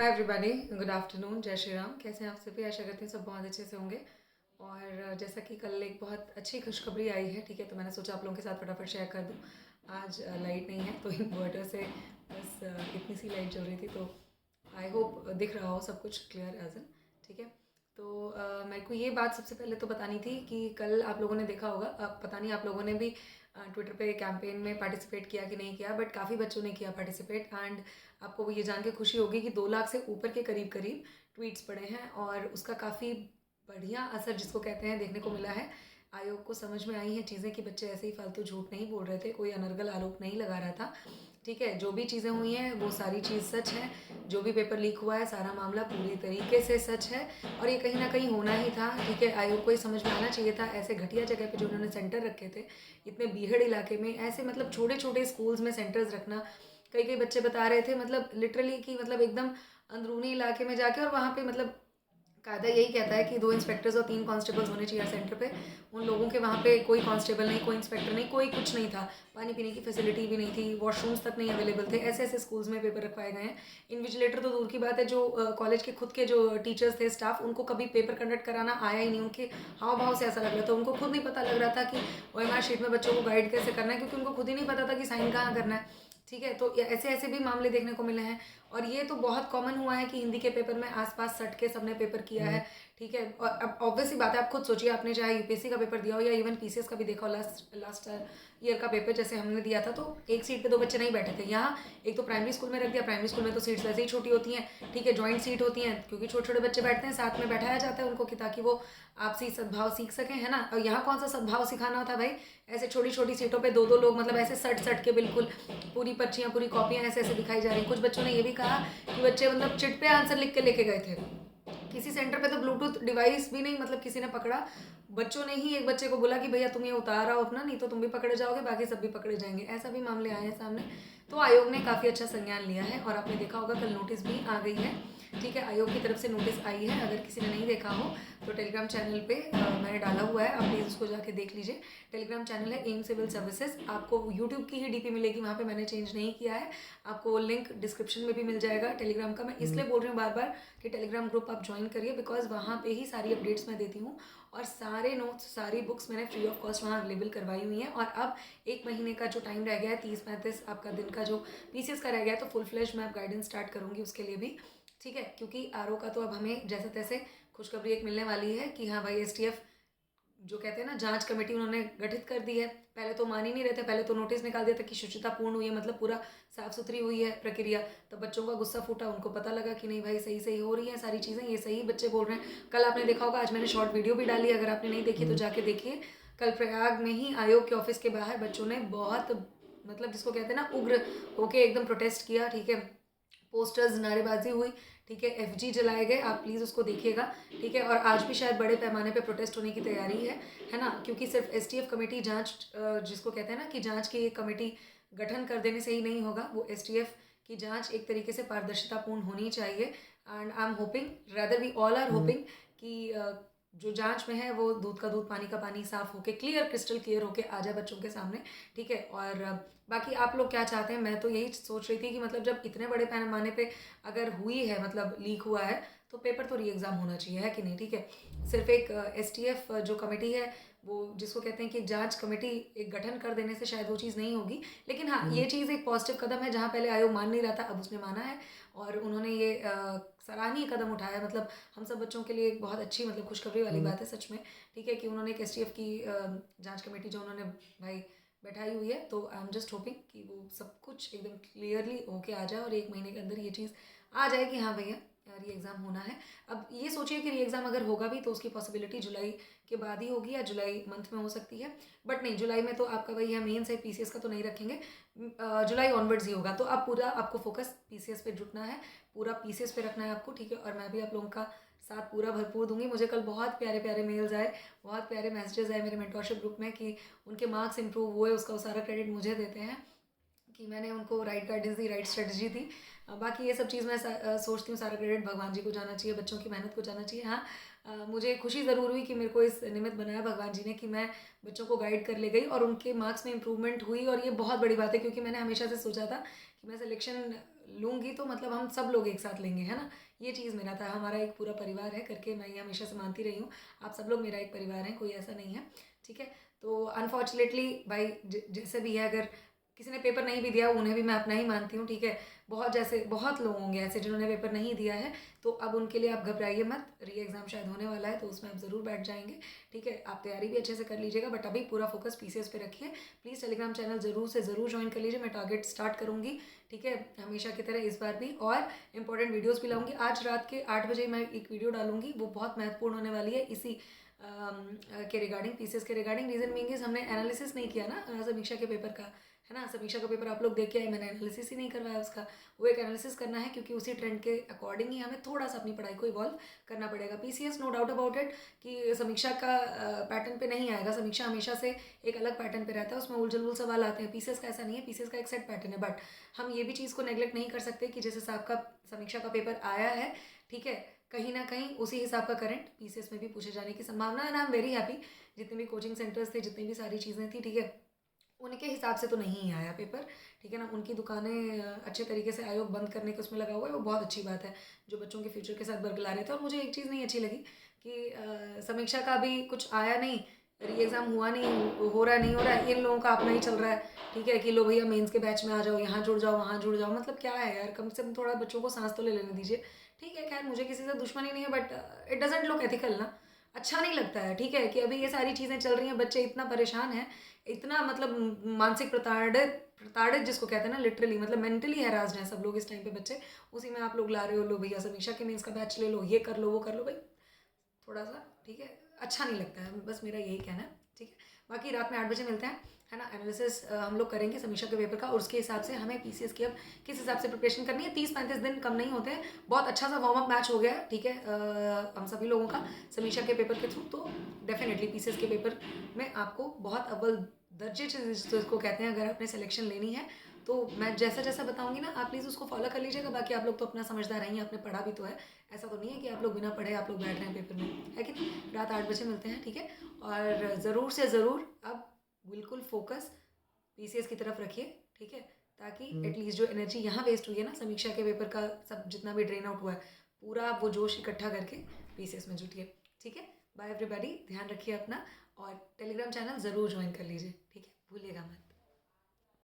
Hi everybody, good afternoon, जय श्री राम। कैसे हैं आप सभी? आशा करती हूँ सब बहुत अच्छे से होंगे। और जैसा कि कल एक बहुत अच्छी खुशखबरी आई है, ठीक है, तो मैंने सोचा आप लोगों के साथ फटाफट शेयर कर दूँ। आज लाइट नहीं है तो इन्वर्टर से बस इतनी सी लाइट जल रही थी, तो आई होप दिख रहा हो सब कुछ क्लियर एज एन। ठीक है, तो मेरे को ये बात सबसे पहले तो बतानी थी कि कल आप लोगों ने देखा होगा, पता नहीं आप लोगों ने भी ट्विटर पे कैंपेन में पार्टिसिपेट किया कि नहीं किया, बट काफ़ी बच्चों ने किया पार्टिसिपेट। एंड आपको वो ये जान के खुशी होगी कि 2 लाख से ऊपर के करीब करीब ट्वीट्स पड़े हैं और उसका काफ़ी बढ़िया असर जिसको कहते हैं देखने को मिला है। आयोग को समझ में आई हैं चीज़ें कि बच्चे ऐसे ही फालतू झूठ नहीं बोल रहे थे, कोई अनर्गल आरोप नहीं लगा रहा था। ठीक है, जो भी चीज़ें हुई हैं वो सारी चीज़ सच है। जो भी पेपर लीक हुआ है सारा मामला पूरी तरीके से सच है और ये कहीं ना कहीं होना ही था। ठीक है, आयोग को ये समझ में आना चाहिए था ऐसे घटिया जगह पे जो उन्होंने सेंटर रखे थे, इतने बीहड़ इलाके में, ऐसे मतलब छोटे छोटे स्कूल्स में सेंटर्स रखना। कई कई बच्चे बता रहे थे मतलब लिटरली कि मतलब एकदम अंदरूनी इलाके में जाके, और वहाँ पे मतलब कायदा यही कहता है कि 2 इंस्पेक्टर्स और 3 कांस्टेबल्स होने चाहिए सेंटर पे। उन लोगों के वहाँ पे कोई कांस्टेबल नहीं, कोई इंस्पेक्टर नहीं, कोई कुछ नहीं था। पानी पीने की फैसिलिटी भी नहीं थी, वॉशरूम्स तक नहीं अवेलेबल थे। ऐसे ऐसे स्कूल्स में पेपर रखवाए गए हैं। इन्विजिलेटर तो दूर की बात है, जो कॉलेज के खुद के जो टीचर्स थे, स्टाफ, उनको कभी पेपर कंडक्ट कराना आया ही नहीं। उनके हाव भाव से ऐसा लग रहा था, उनको खुद नहीं पता लग रहा था कि OMR शीट में बच्चों को गाइड कैसे करना है, क्योंकि उनको खुद ही नहीं पता था कि साइन कहाँ करना है। ठीक है, तो ऐसे ऐसे भी मामले देखने को मिले हैं। और ये तो बहुत कॉमन हुआ है कि हिंदी के पेपर में आसपास सट के सबने पेपर किया है। ठीक है, और अब ऑब्वियसली बात है, आप खुद सोचिए, आपने चाहे यूपीएससी का पेपर दिया हो या इवन पीसीएस का भी देखा हो, लास्ट लास्ट ईयर का पेपर जैसे हमने दिया था, तो एक सीट पे 2 बच्चे नहीं बैठे थे। यहाँ एक तो प्राइमरी स्कूल में रख दिया, प्राइमरी स्कूल में तो सीट्स वैसे ही छोटी होती हैं। ठीक है, जॉइंट सीट होती हैं क्योंकि छोटे छोटे बच्चे बैठते हैं, साथ में बैठाया जाता है उनको कि ताकि वो आपसी सद्भाव सीख सकें, है ना। और यहाँ कौन सा सद्भाव सिखाना होता है भाई? ऐसे छोटी छोटी सीटों पे 2 2 लोग, मतलब ऐसे सट सट के बिल्कुल पूरी पर्चियाँ पूरी कॉपियाँ ऐसे ऐसे दिखाई जा रही हैं। कुछ बच्चों ने ये भी कहा कि बच्चे मतलब चिट पे आंसर लिख के लेके गए थे। किसी सेंटर पे तो ब्लूटूथ डिवाइस भी नहीं, मतलब किसी ने पकड़ा, बच्चों ने ही एक बच्चे को बोला कि भैया तुम ये उतार आओ अपना, नहीं तो तुम भी पकड़े जाओगे, बाकी सब भी पकड़े जाएंगे। ऐसा भी मामले आए हैं सामने। तो आयोग ने काफ़ी अच्छा संज्ञान लिया है और आपने देखा होगा कल नोटिस भी आ गई है। ठीक है, आयोग की तरफ से नोटिस आई है। अगर किसी ने नहीं देखा हो तो टेलीग्राम चैनल पे मैंने डाला हुआ है, आप प्लीज़ उसको जाके देख लीजिए। टेलीग्राम चैनल है एम सिविल सर्विसेज। आपको यूट्यूब की ही डीपी मिलेगी, वहाँ पे मैंने चेंज नहीं किया है। आपको लिंक डिस्क्रिप्शन में भी मिल जाएगा टेलीग्राम का। मैं इसलिए बोल रही हूँ बार बार कि टेलीग्राम ग्रुप आप ज्वाइन करिए, बिकॉज वहाँ पे ही सारी अपडेट्स मैं देती हूँ और सारे नोट्स सारी बुक्स मैंने फ्री ऑफ कॉस्ट वहाँ अवेलेबल करवाई हुई हैं। और अब 1 महीने का जो टाइम रह गया है, 30 35 आपका दिन का जो पीसीएस का रह गया है, तो फुल फ्लैश मैं अब गाइडेंस स्टार्ट करूँगी उसके लिए भी। ठीक है, क्योंकि आरओ का तो अब हमें जैसे तैसे खुशखबरी एक मिलने वाली है कि हाँ भाई, एसटीएफ जो कहते हैं ना जांच कमेटी उन्होंने गठित कर दी है। पहले तो मान ही नहीं रहे थे, पहले तो नोटिस निकाल दिया था कि शुचिता पूर्ण हुई है, मतलब पूरा साफ सुथरी हुई है प्रक्रिया। तो बच्चों का गुस्सा फूटा, उनको पता लगा कि नहीं भाई सही सही हो रही है सारी चीज़ें, ये सही बच्चे बोल रहे हैं। कल आपने देखा होगा, आज मैंने शॉर्ट वीडियो भी डाली, अगर आपने नहीं देखी तो जाके देखिए। कल प्रयाग में ही आयोग के ऑफिस के बाहर बच्चों ने बहुत मतलब जिसको कहते हैं ना उग्र होके एकदम प्रोटेस्ट किया। ठीक है, पोस्टर्स, नारेबाजी हुई। ठीक है, एफजी जलाए गए, आप प्लीज़ उसको देखिएगा। ठीक है, और आज भी शायद बड़े पैमाने पे प्रोटेस्ट होने की तैयारी है ना, क्योंकि सिर्फ एसटीएफ कमेटी जांच जिसको कहते हैं ना कि जांच की एक कमेटी गठन कर देने से ही नहीं होगा, वो एसटीएफ की जांच एक तरीके से पारदर्शितापूर्ण होनी चाहिए। And I am hoping, rather we all are hoping कि जो जांच में है वो दूध का दूध पानी का पानी साफ होके क्लियर, क्रिस्टल क्लियर होके आ जाए बच्चों के सामने। ठीक है, और बाकी आप लोग क्या चाहते हैं? मैं तो यही सोच रही थी कि मतलब जब इतने बड़े पैमाने पे अगर हुई है, मतलब लीक हुआ है, तो पेपर तो री एग्ज़ाम होना चाहिए, है कि नहीं? ठीक है, सिर्फ एक एसटीएफ जो कमेटी है, वो जिसको कहते हैं कि जांच कमेटी एक गठन कर देने से शायद वो चीज़ नहीं होगी। लेकिन हाँ, ये चीज़ एक पॉजिटिव कदम है, जहाँ पहले आयोग मान नहीं रहा था, अब उसने माना है और उन्होंने ये सराहनीय कदम उठाया है। मतलब हम सब बच्चों के लिए एक बहुत अच्छी, मतलब खुशखबरी वाली बात है सच में। ठीक है, कि उन्होंने एक एसटीएफ की जांच कमेटी जो उन्होंने भाई बैठाई हुई है, तो आई एम जस्ट होपिंग कि वो सब कुछ एकदम क्लियरली होके आ जाए और 1 महीने के अंदर ये चीज़ आ जाए कि हाँ भैया री एग्ज़ाम होना है। अब ये सोचिए कि री एग्ज़ाम अगर होगा भी तो उसकी पॉसिबिलिटी जुलाई के बाद ही होगी या जुलाई मंथ में हो सकती है। बट नहीं, जुलाई में तो आपका वही है मेंस है, पीसीएस का तो नहीं रखेंगे। जुलाई ऑनवर्ड्स ही होगा। तो अब पूरा आपको फोकस पीसीएस पे जुटना है, पूरा पीसीएस पे रखना है आपको। ठीक है, और मैं भी आप लोगों का साथ पूरा भरपूर दूंगी। मुझे कल बहुत प्यारे प्यारे मेल्स आए, बहुत प्यारे मैसेजेस आए मेरे मेंटोरशिप ग्रुप में कि उनके मार्क्स इंप्रूव हुए, उसका सारा क्रेडिट मुझे देते हैं कि मैंने उनको राइट गाइडेंस दी, राइट स्ट्रेटजी दी। बाकी ये सब चीज़ मैं सोचती हूँ सारा क्रेडिट भगवान जी को जाना चाहिए, बच्चों की मेहनत को जाना चाहिए। हाँ, मुझे खुशी ज़रूर हुई कि मेरे को इस निमित्त बनाया भगवान जी ने कि मैं बच्चों को गाइड कर ले गई और उनके मार्क्स में इंप्रूवमेंट हुई। और ये बहुत बड़ी बात है, क्योंकि मैंने हमेशा से सोचा था कि मैं सिलेक्शन लूँगी तो मतलब हम सब लोग एक साथ लेंगे, है ना। ये चीज़ मेरा था, हमारा एक पूरा परिवार है करके मैं ये हमेशा से मानती रही हूँ। आप सब लोग मेरा एक परिवार हैं, कोई ऐसा नहीं है, ठीक है। तो अनफॉर्चुनेटली भाई जैसे भी है, अगर किसी ने पेपर नहीं भी दिया उन्हें भी मैं अपना ही मानती हूँ, ठीक है। बहुत लोग होंगे ऐसे जिन्होंने पेपर नहीं दिया है, तो अब उनके लिए आप घबराइए मत। री एग्ज़ाम शायद होने वाला है तो उसमें आप ज़रूर बैठ जाएंगे, ठीक है। आप तैयारी भी अच्छे से कर लीजिएगा, बट अभी पूरा फोकस पीसीएस पे रखिए। प्लीज़ टेलीग्राम चैनल ज़रूर से ज़रूर ज्वाइन कर लीजिए, मैं टारगेट स्टार्ट करूँगी, ठीक है, हमेशा की तरह इस बार भी। और इंपॉर्टेंट वीडियोज़ भी लाऊंगी। आज रात के 8 बजे मैं एक वीडियो डालूंगी, वो बहुत महत्वपूर्ण होने वाली है इसी के रिगार्डिंग, पीसीएस के रिगार्डिंग। रीज़न मीन इज हमने एनालिसिस नहीं किया ना समीक्षा के पेपर का, है ना। समीक्षा का पेपर आप लोग देख के आए, मैंने एनालिसिस ही नहीं करवाया उसका। वो एक एनालिसिस करना है क्योंकि उसी ट्रेंड के अकॉर्डिंग ही हमें थोड़ा सा अपनी पढ़ाई को इवॉल्व करना पड़ेगा। PCS no doubt about it कि समीक्षा का पैटर्न पे नहीं आएगा। समीक्षा हमेशा से एक अलग पैटर्न पे रहता है, उसमें उलझुल सवाल आते हैं। पीसीएस का ऐसा नहीं है, पीसीएस का एक सेट पैटर्न है। बट हम ये भी चीज़ को नेग्लेक्ट नहीं कर सकते कि जिस हिसाब का समीक्षा का पेपर आया है, ठीक है, कहीं ना कहीं उसी हिसाब का करंट पीसीएस में भी पूछे जाने की संभावना है। ना आई एम वेरी हैप्पी, जितने भी कोचिंग सेंटर्स थे, जितनी भी सारी चीज़ें थी, ठीक है, उनके हिसाब से तो नहीं आया पेपर, ठीक है ना। उनकी दुकानें अच्छे तरीके से आयोग बंद करने के उसमें लगा हुआ है, वो बहुत अच्छी बात है, जो बच्चों के फ्यूचर के साथ बरकरार रहे थे। और मुझे एक चीज़ नहीं अच्छी लगी कि समीक्षा का अभी कुछ आया नहीं, री एग्ज़ाम हुआ नहीं, हो रहा नहीं हो रहा है, इन लोगों का अपना ही चल रहा है, ठीक है, कि लो भैया मेंस के बैच में आ जाओ, यहाँ जुड़ जाओ, वहाँ जुड़ जाओ। मतलब क्या है यार, कम से कम थोड़ा बच्चों को सांस तो ले लेने दीजिए, ठीक है। खैर मुझे किसी से दुश्मनी नहीं है, but it doesn't look ethical ना, अच्छा नहीं लगता है, ठीक है, कि अभी ये सारी चीज़ें चल रही हैं, बच्चे इतना परेशान हैं, इतना मतलब मानसिक प्रताड़ित प्रताड़ित जिसको कहते हैं ना, लिटरली मतलब मेंटली हैरास्ड हैं सब लोग इस टाइम पे बच्चे। उसी में आप लोग ला रहे हो, लो भैया समीक्षा के मेंस का बैच ले लो, ये कर लो, वो कर लो। भाई थोड़ा सा, ठीक है, अच्छा नहीं लगता है, बस मेरा यही कहना है, ठीक है। बाकी रात में 8 बजे मिलते हैं, है ना। एनालिसिस हम लोग करेंगे समीक्षा के पेपर का, और उसके हिसाब से हमें पीसीएस की अब किस हिसाब से प्रिपरेशन करनी है। 30-35 दिन कम नहीं होते हैं, बहुत अच्छा सा वार्म अप मैच हो गया है, ठीक है, हम सभी लोगों का समीक्षा के पेपर के थ्रू। तो डेफिनेटली पीसीएस के पेपर में आपको बहुत अव्वल दर्जे जिसको कहते हैं, अगर आपने सिलेक्शन लेनी है तो मैं जैसा जैसा बताऊंगी ना, आप प्लीज़ उसको फॉलो कर लीजिएगा। बाकी आप लोग तो अपना समझदार हैं, आपने पढ़ा भी तो है, ऐसा तो नहीं है कि आप लोग बिना पढ़े आप लोग बैठ रहे हैं पेपर में, है कि नहीं। रात 8 बजे मिलते हैं, ठीक है। और ज़रूर से ज़रूर अब बिल्कुल फोकस पीसीएस की तरफ रखिए, ठीक है, ताकि एटलीस्ट जो एनर्जी यहाँ वेस्ट हुई है ना समीक्षा के पेपर का, सब जितना भी ड्रेन आउट हुआ है, पूरा आप वो जोश इकट्ठा करके पीसीएस में जुटिए, ठीक है। बाय एवरीबॉडी, ध्यान रखिए अपना, और टेलीग्राम चैनल ज़रूर ज्वाइन कर लीजिए, ठीक है, भूलिएगा मत।